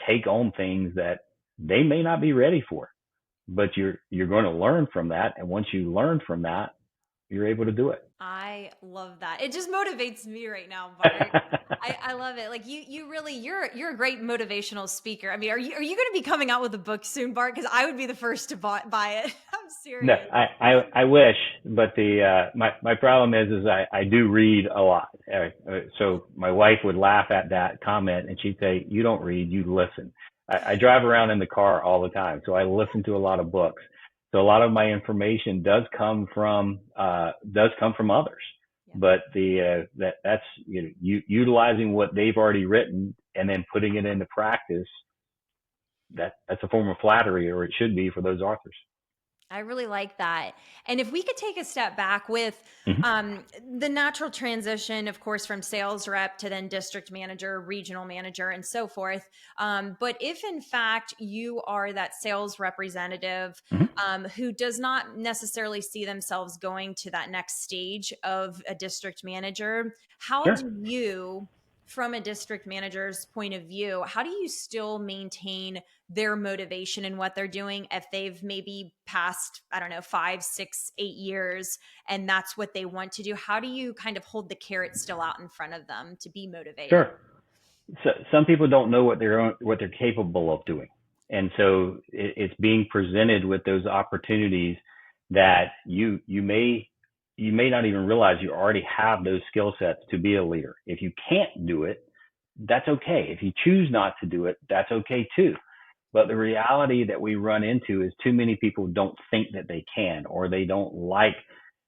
take on things that they may not be ready for, but you're going to learn from that. And once you learn from that, you're able to do it. I love that. It just motivates me right now, Bart. I love it. Like you really, you're a great motivational speaker. I mean, are you going to be coming out with a book soon, Bart? Because I would be the first to buy it. I'm No, serious. I wish, but my problem is I do read a lot. So my wife would laugh at that comment and she'd say, "You don't read, you listen." I drive around in the car all the time, so I listen to a lot of books. So a lot of my information does come from others, Yeah. but that's utilizing what they've already written and then putting it into practice. That's a form of flattery, or it should be for those authors. I really like that. And if we could take a step back with the natural transition, of course, from sales rep to then district manager, regional manager, and so forth. But if in fact you are that sales representative who does not necessarily see themselves going to that next stage of a district manager, how Sure. do you, from a district manager's point of view, how do you still maintain their motivation in what they're doing if they've maybe passed, I don't know, 5, 6, 8 years and that's what they want to do? How do you kind of hold the carrot still out in front of them to be motivated? Sure. So some people don't know what they're capable of doing, and so it's being presented with those opportunities that you may not even realize you already have those skill sets to be a leader. If you can't do it, that's okay. If you choose not to do it, that's okay too. But the reality that we run into is too many people don't think that they can, or they don't like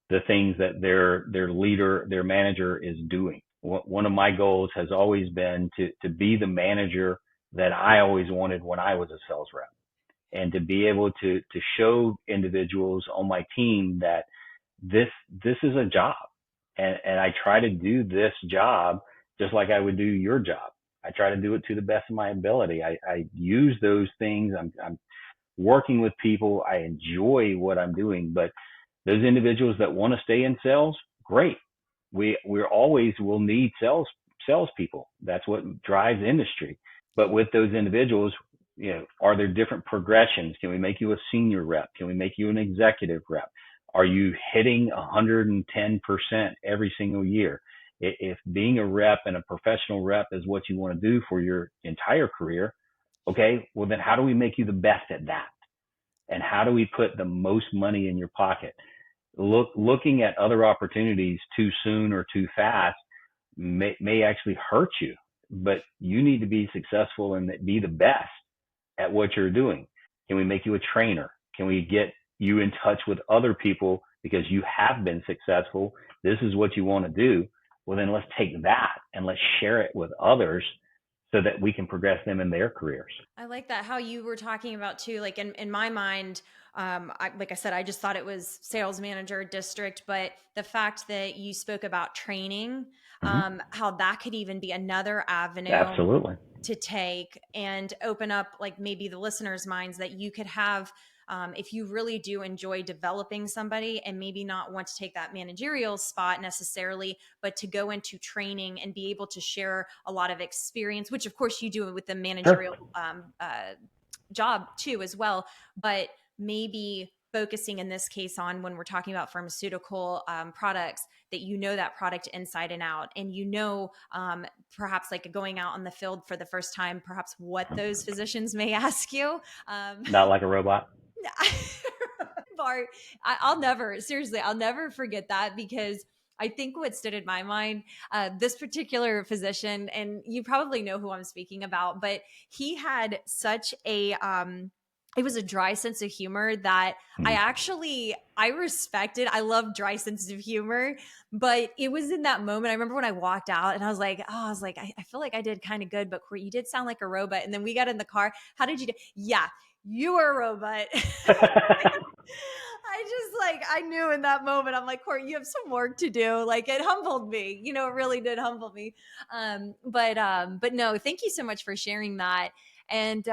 the things that their leader, their manager is doing. One of my goals has always been to be the manager that I always wanted when I was a sales rep, and to be able to show individuals on my team that this is a job, and I try to do this job just like I would do your job. I try to do it to the best of my ability. I use those things. I'm working with people. I enjoy what I'm doing, but those individuals that want to stay in sales, great. We're always will need salespeople. That's what drives industry. But with those individuals, are there different progressions? Can we make you a senior rep? Can we make you an executive rep? Are you hitting 110% every single year? If being a rep and a professional rep is what you want to do for your entire career, okay, well then how do we make you the best at that? And how do we put the most money in your pocket? Looking at other opportunities too soon or too fast may actually hurt you. but you need to be successful and be the best at what you're doing. Can we make you a trainer? Can we get you in touch with other people because you have been successful? This is what you want to do. Well, then let's take that and let's share it with others so that we can progress them in their careers. I like that how you were talking about too, like in my mind, like I said, I just thought it was sales manager district, but the fact that you spoke about training, Mm-hmm. how that could even be another avenue Absolutely. to take and open up like maybe the listeners' minds that you could have, if you really do enjoy developing somebody and maybe not want to take that managerial spot necessarily, but to go into training and be able to share a lot of experience, which of course you do with the Sure. managerial job too as well, but maybe focusing in this case on when we're talking about pharmaceutical products, that you know that product inside and out, and you know, perhaps like going out on the field for the first time, perhaps what those physicians may ask you. Not like a robot. Bart, I'll never, seriously, I'll never forget that, because I think what stood in my mind, this particular physician, and you probably know who I'm speaking about, but he had such it was a dry sense of humor that Mm. I respected. I love dry senses of humor, but it was in that moment. I remember when I walked out and I feel like I did kind of good, but Court, you did sound like a robot. And then we got in the car. How did you do? Yeah, you were a robot. I just like, I knew in that moment, I'm like, Court, you have some work to do. Like, it humbled me, you know, it really did humble me. But no, thank you so much for sharing that. And,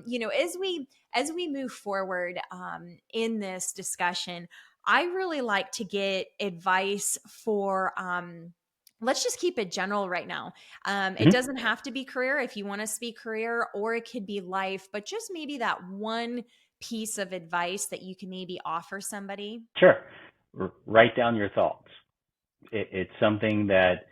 you know, as we move forward, in this discussion, I really like to get advice for, let's just keep it general right now. It Mhm. doesn't have to be career if you want to speak career, or it could be life, but just maybe that one piece of advice that you can maybe offer somebody. Sure. Write down your thoughts. It's something that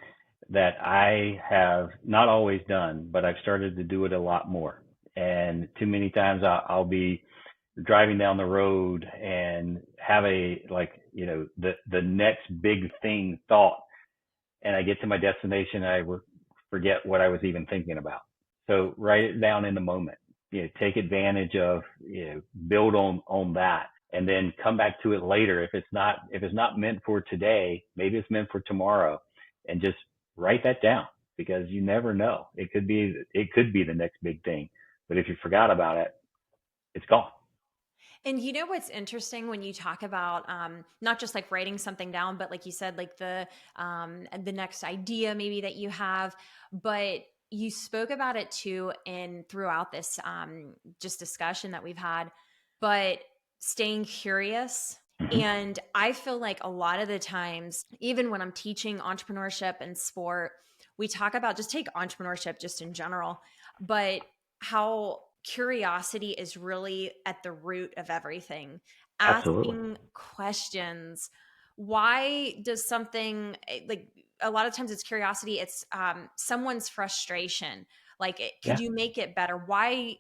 I have not always done, but I've started to do it a lot more. And too many times I'll be driving down the road and have a, like, the next big thing thought, and I get to my destination and forget what I was even thinking about. So write it down in the moment. Take advantage of, build on that, and then come back to it later. If it's not meant for today, maybe it's meant for tomorrow, and just write that down, because you never know. It could be the next big thing, but if you forgot about it, it's gone. And you know what's interesting when you talk about, not just like writing something down, but like you said, like the next idea maybe that you have, but you spoke about it too, and throughout this just discussion that we've had, but staying curious. Hmm. And I feel like a lot of the times, even when I'm teaching entrepreneurship and sport, we talk about, just take entrepreneurship just in general, but how curiosity is really at the root of everything. Absolutely. Asking questions. Why does something, like, a lot of times it's curiosity, it's someone's frustration. Like, could Yeah. you make it better? Why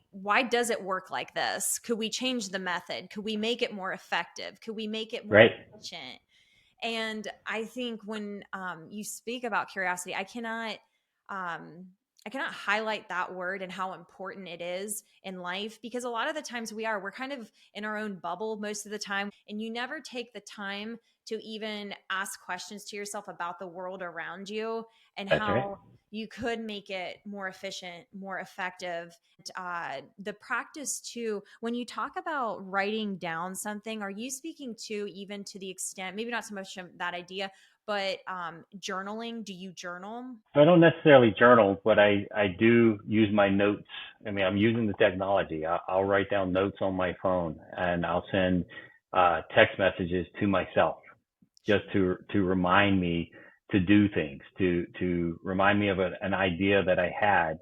does it work like this? Could we change the method? Could we make it more effective? Could we make it more Right. efficient? And I think when you speak about curiosity, um, I cannot highlight that word and how important it is in life, because a lot of the times we're kind of in our own bubble most of the time, and you never take the time to even ask questions to yourself about the world around you and That's right. how you could make it more efficient, more effective. The practice too, when you talk about writing down something, are you speaking to even to the extent, maybe not so much of that idea, but journaling? Do you journal? So I don't necessarily journal, but I do use my notes. I mean, I'm using the technology. I'll write down notes on my phone, and I'll send text messages to myself, just to remind me to do things, to remind me of an idea that I had,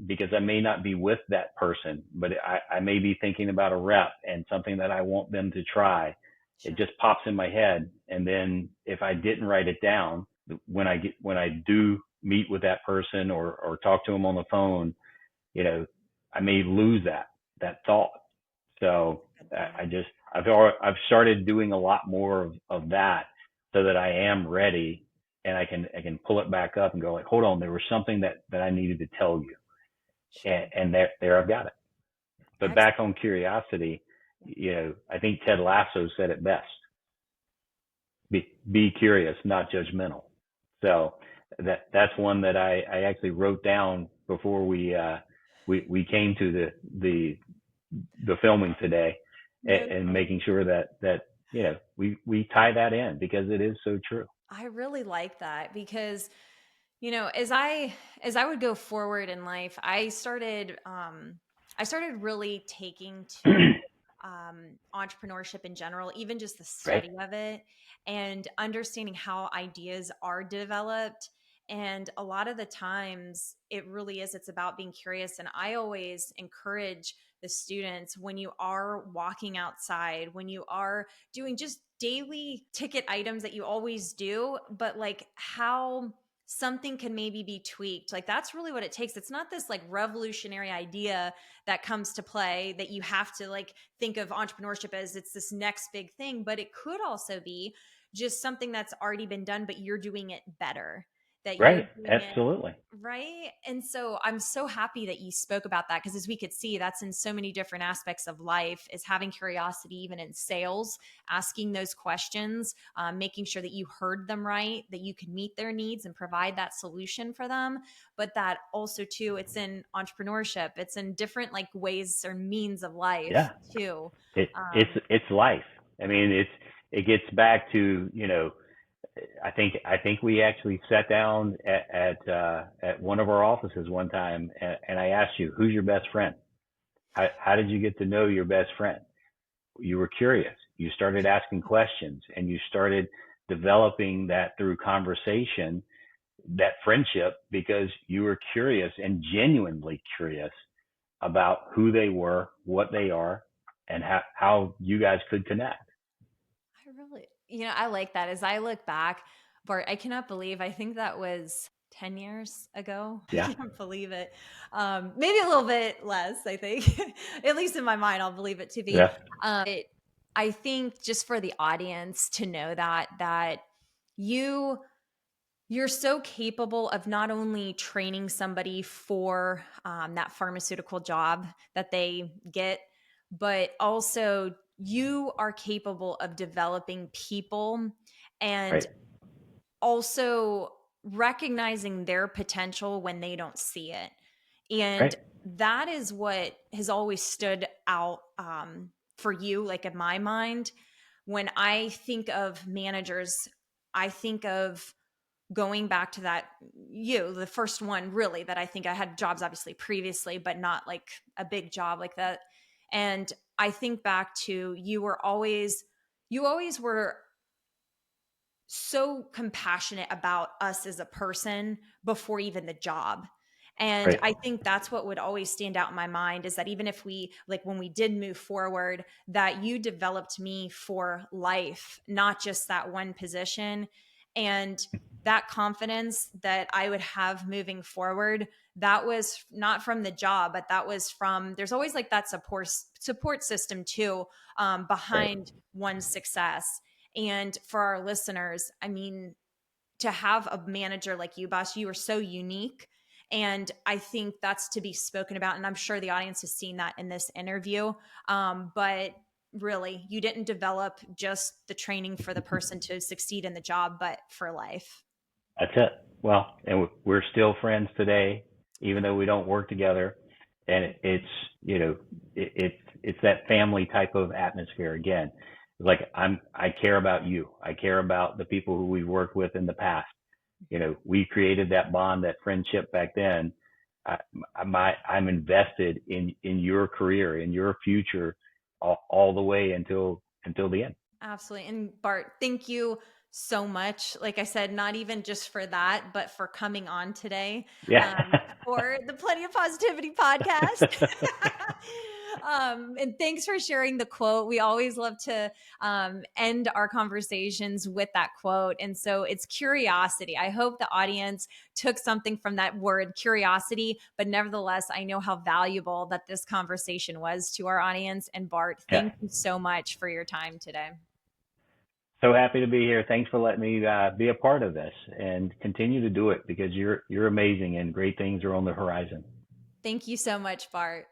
because I may not be with that person, but I may be thinking about a rep and something that I want them to try. It Sure. just pops in my head, and then if I didn't write it down, when I do meet with that person or talk to them on the phone, you know, I may lose that thought. So Good point. I've started doing a lot more of that, so that I am ready and I can pull it back up and go like, hold on, there was something that I needed to tell you, Sure. and there I've got it. But back on curiosity, I think Ted Lasso said it best: be curious, not judgmental. So that's one that I actually wrote down before we came to the filming today, and making sure that we tie that in because it is so true. I really like that because, as I would go forward in life, I started really taking to entrepreneurship in general, even just the Right. study of it and understanding how ideas are developed. And a lot of the times it really is, it's about being curious. And I always encourage the students, when you are walking outside, when you are doing just daily ticket items that you always do, but like how something can maybe be tweaked. Like that's really what it takes. It's not this like revolutionary idea that comes to play that you have to like think of entrepreneurship as it's this next big thing, but it could also be just something that's already been done, but you're doing it better, that you're Right. doing it Absolutely. right. And so I'm so happy that you spoke about that because as we could see, that's in so many different aspects of life is having curiosity, even in sales, asking those questions, making sure that you heard them right, that you can meet their needs and provide that solution for them. But that also too, it's in entrepreneurship, it's in different like ways or means of life Yeah. too. It it's Um, it's life. I mean, it gets back to I think we actually sat down at one of our offices one time, and I asked you, who's your best friend? How did you get to know your best friend? You were curious. You started asking questions, and you started developing that through conversation, that friendship, because you were curious and genuinely curious about who they were, what they are, and how you guys could connect. I really, I like that. As I look back, Bart, I cannot believe, I think that was 10 years ago. I Yeah. can't believe it. Maybe a little bit less, I think. At least in my mind, I'll believe it to be. Yeah. I think just for the audience to know that you you're so capable of not only training somebody for that pharmaceutical job that they get, but also you are capable of developing people and Right. also recognizing their potential when they don't see it. And Right. that is what has always stood out for you, like in my mind. When I think of managers, I think of going back to that the first one really that I think I had jobs obviously previously, but not like a big job like that. And I think back to you always were so compassionate about us as a person before even the job. And Right. I think that's what would always stand out in my mind is that even if we, like when we did move forward, that you developed me for life, not just that one position. And that confidence that I would have moving forward, that was not from the job, but that was from, there's always like that support system too, Right. behind one's success. And for our listeners, I mean, to have a manager like you, boss, you are so unique. And I think that's to be spoken about. And I'm sure the audience has seen that in this interview. But really, you didn't develop just the training for the person to succeed in the job, but for life. That's it. Well, and we're still friends today, even though we don't work together. And it's it's that family type of atmosphere again. Like I care about you. I care about the people who we've worked with in the past. We created that bond, that friendship back then. I'm invested in your career, in your future, all the way until the end. Absolutely. And Bart, thank you so much. Like I said, not even just for that, but for coming on today Yeah. for the Plenty of Positivity podcast. And thanks for sharing the quote. We always love to end our conversations with that quote. And so it's curiosity. I hope the audience took something from that word, curiosity, but nevertheless, I know how valuable that this conversation was to our audience. And Bart, Yeah. thank you so much for your time today. So happy to be here. Thanks for letting me be a part of this, and continue to do it because you're amazing and great things are on the horizon. Thank you so much, Bart.